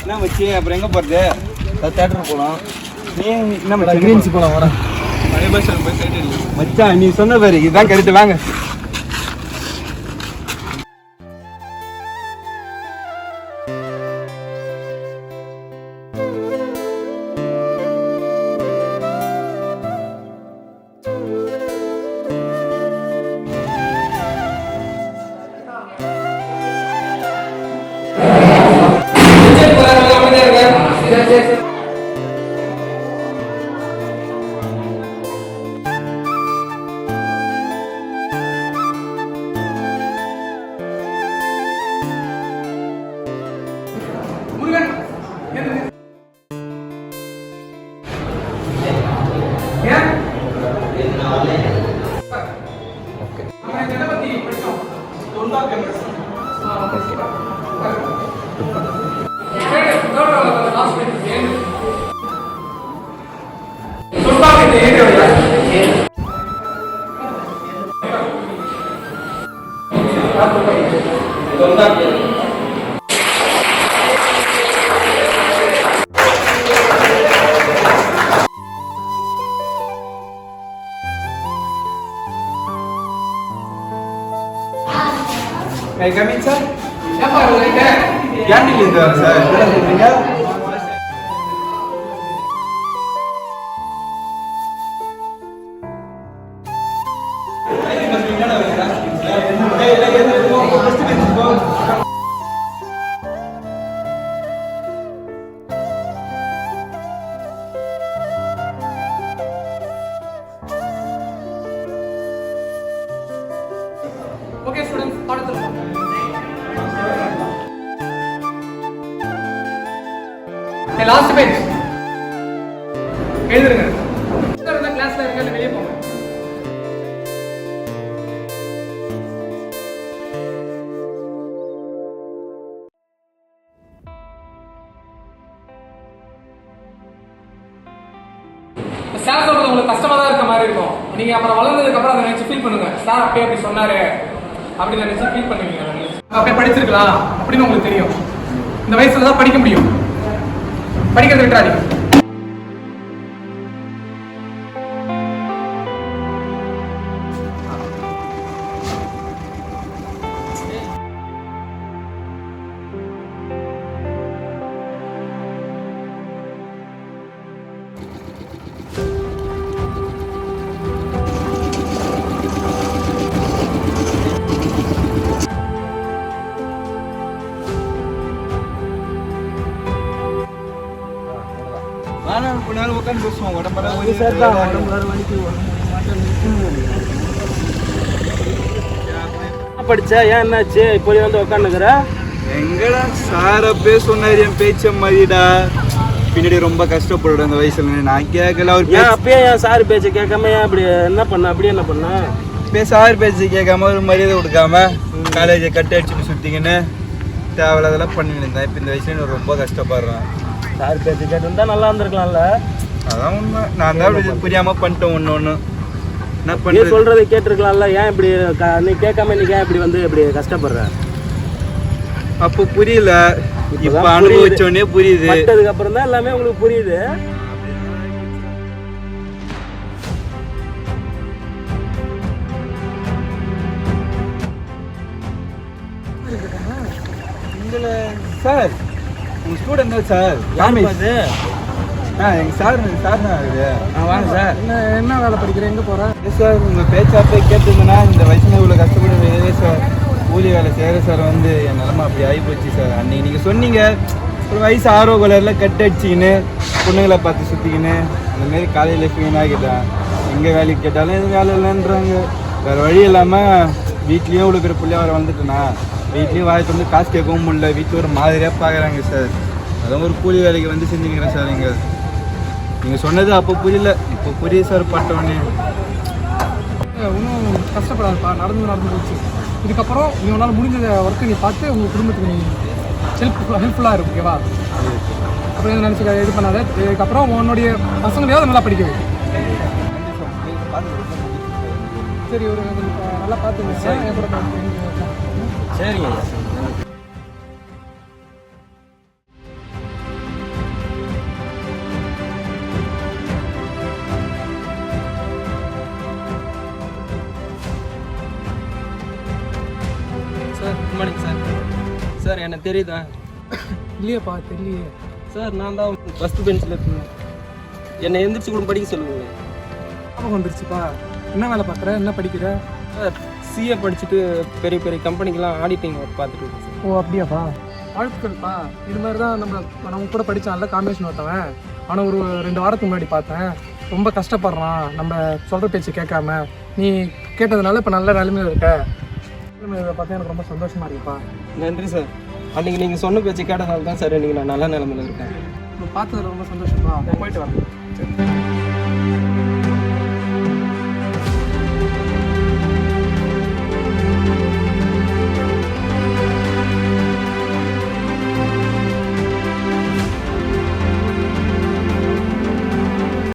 என்ன வச்சு அப்புறம் எங்கே போகிறது? தேட்டருக்கு போகலாம். நீ என்ன கிரீன்ஸ் போகலாம் வரேன். பழைய பஸ் ஸ்டாண்ட் போய் சைடு மச்சான் நீ சொன்ன பேரு இதுதான் கரெக்டு. வாங்க. Hey, come in, sir. Candy is there, sir. Okay, students, hey, last bench. எழுதுங்க. இந்த கிளாஸ்ல இருக்க வெளிய போங்க. சார் சொல்றது உங்களுக்கு கஷ்டமா தான் இருக்க மாதிரி இருக்கும். நீங்க அப்புறம் வளர்ந்ததுக்கு அப்புறம் அதை நினைச்சு ஃபீல் பண்ணுங்க. சார் அப்பயே அப்படி சொன்னாரு அப்படி நினைச்சு ஃபீல் பண்ணுவீங்க. அப்படியே படிச்சிருக்கலாம் அப்படின்னு உங்களுக்கு தெரியும். இந்த வயசுல தான் படிக்க முடியும். படிக்கிறது விட்டுறாதீங்க. படிச்சா ஏன் என்னாச்சு இப்போ வந்து உட்காந்துக்கிற? எங்கடா சார் அப்பே சொன்னார் என் பேச்ச மாதிரிடா. பின்னாடி ரொம்ப கஷ்டப்படுற அந்த வயசுல நான் கேட்கல. அவர் ஏன் அப்பயே என் சார் பேச்ச கேட்காம ஏன் அப்படி என்ன பண்ண? அப்படியே என்ன பண்ண? இப்பே சார் பேச்ச கேட்காம ஒரு மரியாதை கொடுக்காம காலேஜை கட்ட அடிச்சுட்டு சுத்திக்கின்னு தேவையில்லாதெல்லாம் பண்ணிட்டு இருந்தேன். இப்போ இந்த வயசுல ரொம்ப கஷ்டப்படுறேன். சார் பேச்ச கேட்டிருந்தா நல்லா இருந்திருக்கலாம்ல. அதான் உண்மை. நான் தான் அப்படி புரியாம பண்ணிட்டேன். ஒன்று என்ன பண்ணி சொல்றதை கேட்டிருக்கலாம்ல. ஏன் இப்படி நீ கேட்காம நீ ஏன் இப்படி வந்து இப்படி கஷ்டப்படுற? அப்போ புரியல. இப்ப அனுபவிச்சோடனே புரியுது. பட்டதுக்கு அப்புறம் தான் எல்லாமே உங்களுக்கு புரியுது. சார் உங்க ஸ்டூடெண்ட் தான் சார். யாரு? எங்கள் சார் தான் இது. வாங்க சார். என்ன வேலை படிக்கிறேன்? எங்கே போகிறேன்? சார் உங்கள் பேச்சாப்பே கேட்டிருந்தேன்னா இந்த வயசுல இவ்வளோ கஷ்டப்படுறது சார். கூலி வேலை செய்கிற சார் வந்து என் நிலமை அப்படி ஆகிப்போச்சு சார். அன்றைக்கி நீங்கள் சொன்னீங்க ஒரு வயசு ஆர்வ கலரில் கட் அடிச்சிக்கின்னு பொண்ணுங்களை பார்த்து சுற்றிக்கின்னு அந்தமாரி காலையில் ஃபீனாகிட்டேன். எங்கே வேலைக்கு கேட்டாலும் எதுவும் வேலை இல்லைன்றாங்க. வேறு வழி இல்லாமல் வீட்லேயும் இவ்வளோ பேர் பிள்ளையா வர வந்துட்டேண்ணா. வீட்லேயும் வாய்ப்பு வந்து காசு கேட்கவும் முடியல. வீட்டில் ஒரு மாதிரியாக பார்க்குறாங்க சார். அதான் ஒரு கூலி வேலைக்கு வந்து செஞ்சுக்கிறேன் சார். நீங்கள் சொன்னது அப்போ புரியல, இப்போ புரியுது சார். பட்டவொடனே ஒன்றும் கஷ்டப்படாதுப்பா. நடந்து போச்சு. இதுக்கப்புறம் நீ உன்னால் முடிஞ்ச ஒர்க்கை நீ பார்த்து உங்கள் குடும்பத்துக்கு நீ ஹெல்ப்ஃபுல்லாக இருக்கும். ஓகேவா? அப்புறம் எதுவும் நினச்சி இது பண்ணாத. இதுக்கப்புறம் உன்னுடைய பசங்களையாவது நல்லா படிக்க வைக்கும். சரி, ஒரு நல்லா பார்த்துங்க. சரிங்க. Morning sir. சார் எனக்கு தெரியுதா? இல்லையேப்பா தெரியலையே. சார் நான் தான் ஃபஸ்ட்டு பெஞ்சில் இருக்கேன். என்னை எந்திரிச்சு கூட படிக்க சொல்லுங்க. ஞாபகம் வந்துருச்சுப்பா. என்ன வேலை பார்க்குற, என்ன படிக்கிற? சார் சிஏ படிச்சுட்டு பெரிய பெரிய கம்பெனிக்கெலாம் ஆடிட்டிங் ஒர்க் பார்த்துட்டு இருக்கேன் சார். ஓ அப்படியாப்பா, வாழ்த்துக்கள்ப்பா. இது மாதிரி தான் நம்ம கூட படித்தான்ல காம்பினேஷன் ஒருத்தவன், ஆனால் ஒரு 2 வாரத்துக்கு முன்னாடி பார்த்தேன். ரொம்ப கஷ்டப்படுறான், நம்ம சொல்கிற பேச்சு கேட்காம. நீ கேட்டதுனால இப்போ நல்ல நிலைமையில் இருக்க. இதை பார்த்தா எனக்கு ரொம்ப சந்தோஷமாக இருக்குப்பா. நன்றி சார். அன்றைக்கி நீங்கள் சொன்ன பேச்சு கேட்டதால தான் சார் இன்றைக்கி நான் நல்ல நிலமையில் இருக்கேன். பார்த்ததில் ரொம்ப சந்தோஷம்ப்பா. போயிட்டு வரேன். சரி.